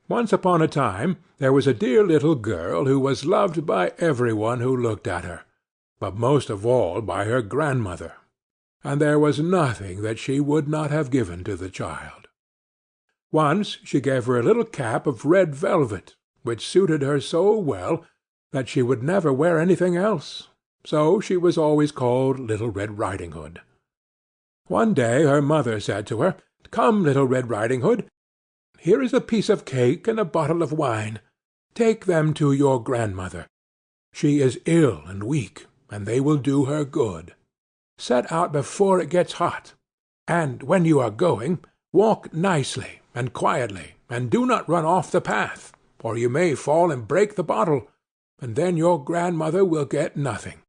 Once upon a time there was a dear little girl who was loved by every one who looked at her, but most of all by her grandmother, and there was nothing that she would not have given to the child. Once she gave her a little cap of red velvet, which suited her so well that she would never wear anything else, so she was always called Little Red Riding Hood. One day her mother said to her, "Come, Little Red Riding Hood, here is a piece of cake and a bottle of wine. Take them to your grandmother. She is ill and weak, and they will do her good. Set out before it gets hot, and when you are going, walk nicely and quietly, and do not run off the path, or you may fall and break the bottle, and then your grandmother will get nothing.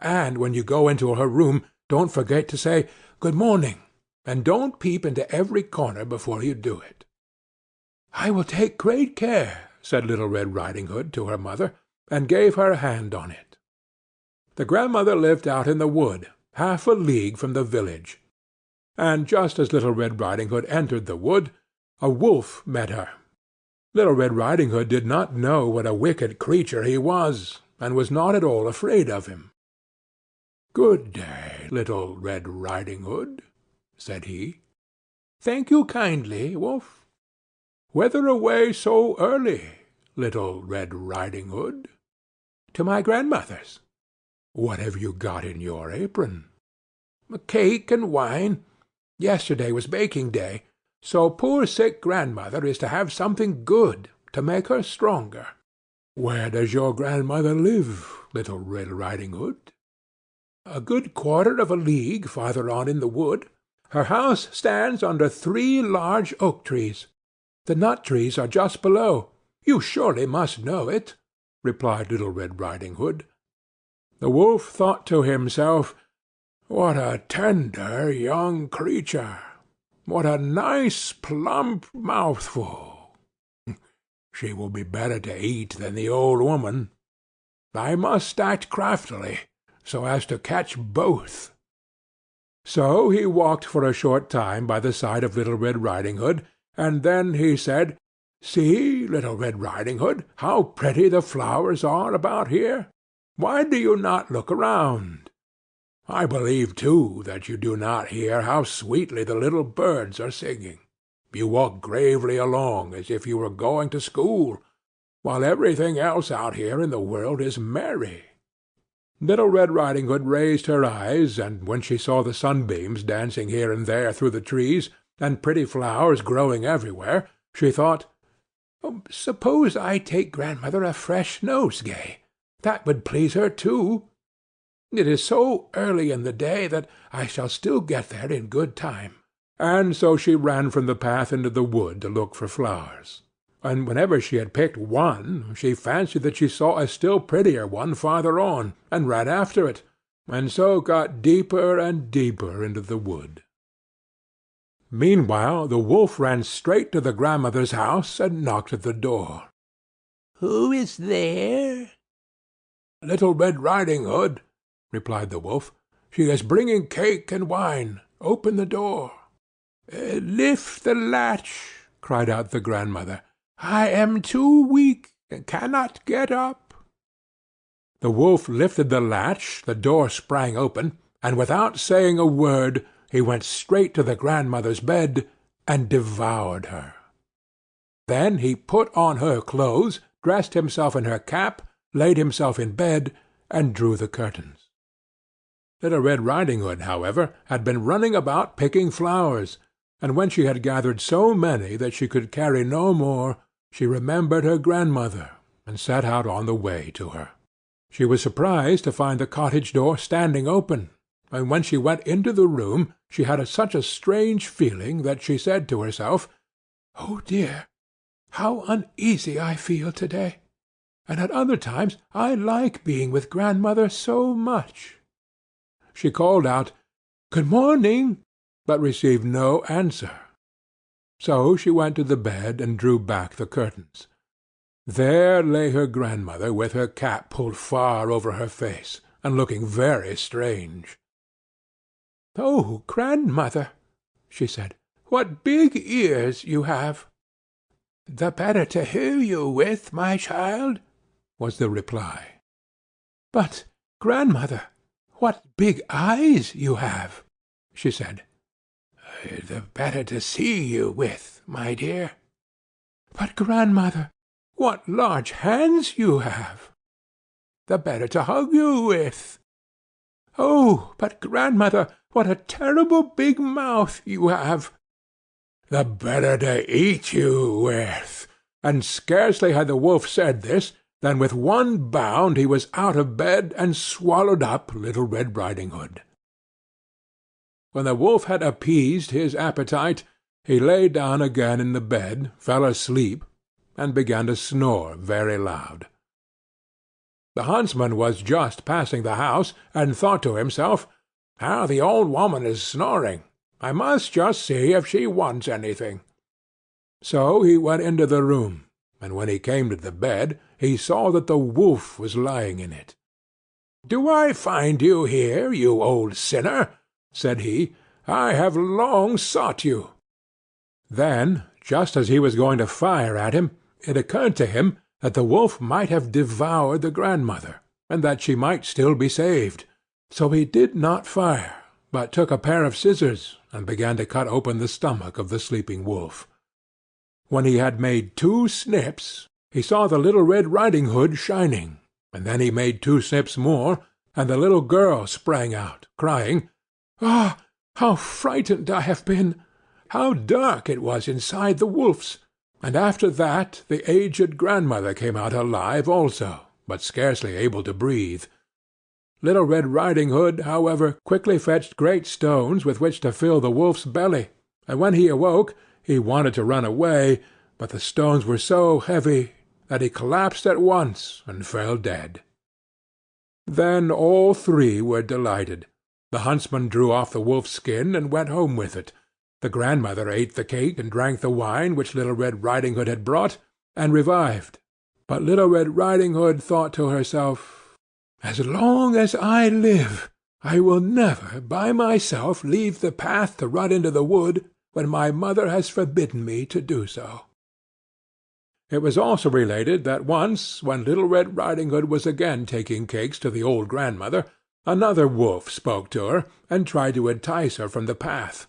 And when you go into her room, don't forget to say, 'Good morning,' and don't peep into every corner before you do it." "I will take great care," said Little Red Riding Hood to her mother, and gave her hand on it. The grandmother lived out in the wood, half a league from the village, and just as Little Red Riding Hood entered the wood, a wolf met her. Little Red Riding Hood did not know what a wicked creature he was, and was not at all afraid of him. "Good day, Little Red Riding Hood," said he. "Thank you kindly, Wolf." "Whither away so early, Little Red Riding Hood?" "To my grandmother's." "What have you got in your apron?" "Cake and wine. Yesterday was baking day, so poor sick grandmother is to have something good to make her stronger." "Where does your grandmother live, Little Red Riding Hood?" "A good quarter of a league farther on in the wood. Her house stands under 3 large oak trees. The nut trees are just below. You surely must know it," replied Little Red Riding Hood. The wolf thought to himself, "What a tender young creature! What a nice plump mouthful! She will be better to eat than the old woman. I must act craftily, so as to catch both." So he walked for a short time by the side of Little Red Riding Hood, and then he said, "See, Little Red Riding Hood, how pretty the flowers are about here. Why do you not look around? I believe, too, that you do not hear how sweetly the little birds are singing. You walk gravely along as if you were going to school, while everything else out here in the world is merry." Little Red Riding Hood raised her eyes, and when she saw the sunbeams dancing here and there through the trees, and pretty flowers growing everywhere, she thought, "Suppose I take grandmother a fresh nosegay. That would please her too. It is so early in the day that I shall still get there in good time." And so she ran from the path into the wood to look for flowers. And whenever she had picked one, she fancied that she saw a still prettier one farther on, and ran after it, and so got deeper and deeper into the wood. Meanwhile the wolf ran straight to the grandmother's house and knocked at the door. "Who is there?" "Little Red Riding Hood," replied the wolf. "She is bringing cake and wine. Open the door." "Lift the latch," cried out the grandmother. "I am too weak, and cannot get up." The wolf lifted the latch, the door sprang open, and without saying a word he went straight to the grandmother's bed and devoured her. Then he put on her clothes, dressed himself in her cap, laid himself in bed, and drew the curtains. Little Red Riding Hood, however, had been running about picking flowers, and when she had gathered so many that she could carry no more, she remembered her grandmother, and set out on the way to her. She was surprised to find the cottage door standing open, and when she went into the room she had such a strange feeling that she said to herself, "Oh dear, how uneasy I feel to-day! And at other times I like being with grandmother so much." She called out, "Good morning," but received no answer. So she went to the bed and drew back the curtains. There lay her grandmother with her cap pulled far over her face, and looking very strange. "Oh, grandmother," she said, "what big ears you have!" "The better to hear you with, my child," was the reply. "But, grandmother, what big eyes you have!" she said. "The better to see you with, my dear." "But, grandmother, what large hands you have!" "The better to hug you with." "Oh, but, grandmother, what a terrible big mouth you have!" "The better to eat you with." And scarcely had the wolf said this, than with one bound he was out of bed and swallowed up Little Red Riding Hood. When the wolf had appeased his appetite, he lay down again in the bed, fell asleep, and began to snore very loud. The huntsman was just passing the house, and thought to himself, "How the old woman is snoring! I must just see if she wants anything." So he went into the room, and when he came to the bed, he saw that the wolf was lying in it. "Do I find you here, you old sinner?" said he. "I have long sought you." Then, just as he was going to fire at him, it occurred to him that the wolf might have devoured the grandmother, and that she might still be saved. So he did not fire, but took a pair of scissors and began to cut open the stomach of the sleeping wolf. When he had made 2 snips, he saw the Little Red Riding Hood shining, and then he made 2 snips more, and the little girl sprang out, crying, "Ah, how frightened I have been! How dark it was inside the wolf's!" And after that the aged grandmother came out alive also, but scarcely able to breathe. Little Red Riding Hood, however, quickly fetched great stones with which to fill the wolf's belly, and when he awoke he wanted to run away, but the stones were so heavy that he collapsed at once and fell dead. Then all 3 were delighted. The huntsman drew off the wolf's skin and went home with it. The grandmother ate the cake and drank the wine which Little Red Riding Hood had brought, and revived. But Little Red Riding Hood thought to herself, "As long as I live, I will never by myself leave the path to run into the wood when my mother has forbidden me to do so." It was also related that once, when Little Red Riding Hood was again taking cakes to the old grandmother, another wolf spoke to her, and tried to entice her from the path.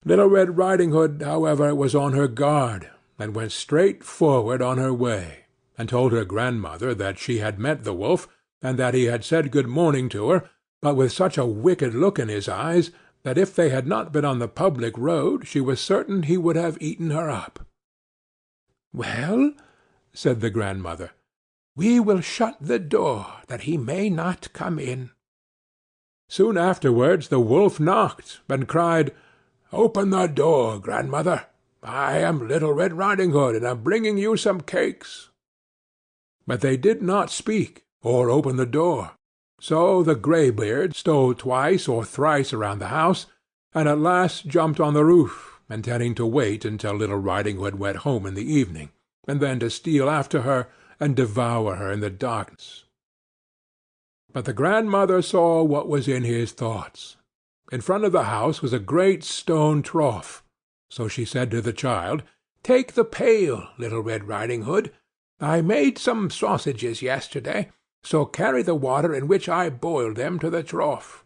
Little Red Riding Hood, however, was on her guard, and went straight forward on her way, and told her grandmother that she had met the wolf, and that he had said good morning to her, but with such a wicked look in his eyes, that if they had not been on the public road she was certain he would have eaten her up. "Well," said the grandmother, "we will shut the door, that he may not come in." Soon afterwards the wolf knocked, and cried, "Open the door, grandmother. I am Little Red Riding Hood, and am bringing you some cakes." But they did not speak, or open the door. So the greybeard stole twice or thrice around the house, and at last jumped on the roof, intending to wait until Little Riding Hood went home in the evening, and then to steal after her and devour her in the darkness. But the grandmother saw what was in his thoughts. In front of the house was a great stone trough, so she said to the child, "Take the pail, Little Red Riding Hood. I made some sausages yesterday, so carry the water in which I boiled them to the trough."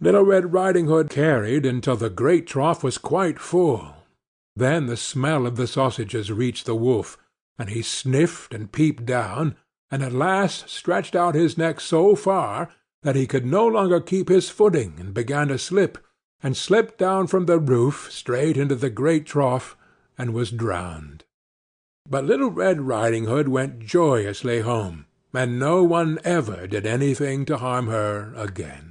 Little Red Riding Hood carried until the great trough was quite full. Then the smell of the sausages reached the wolf, and he sniffed and peeped down, and at last stretched out his neck so far that he could no longer keep his footing, and began to slip, and slipped down from the roof straight into the great trough, and was drowned. But Little Red Riding Hood went joyously home, and no one ever did anything to harm her again.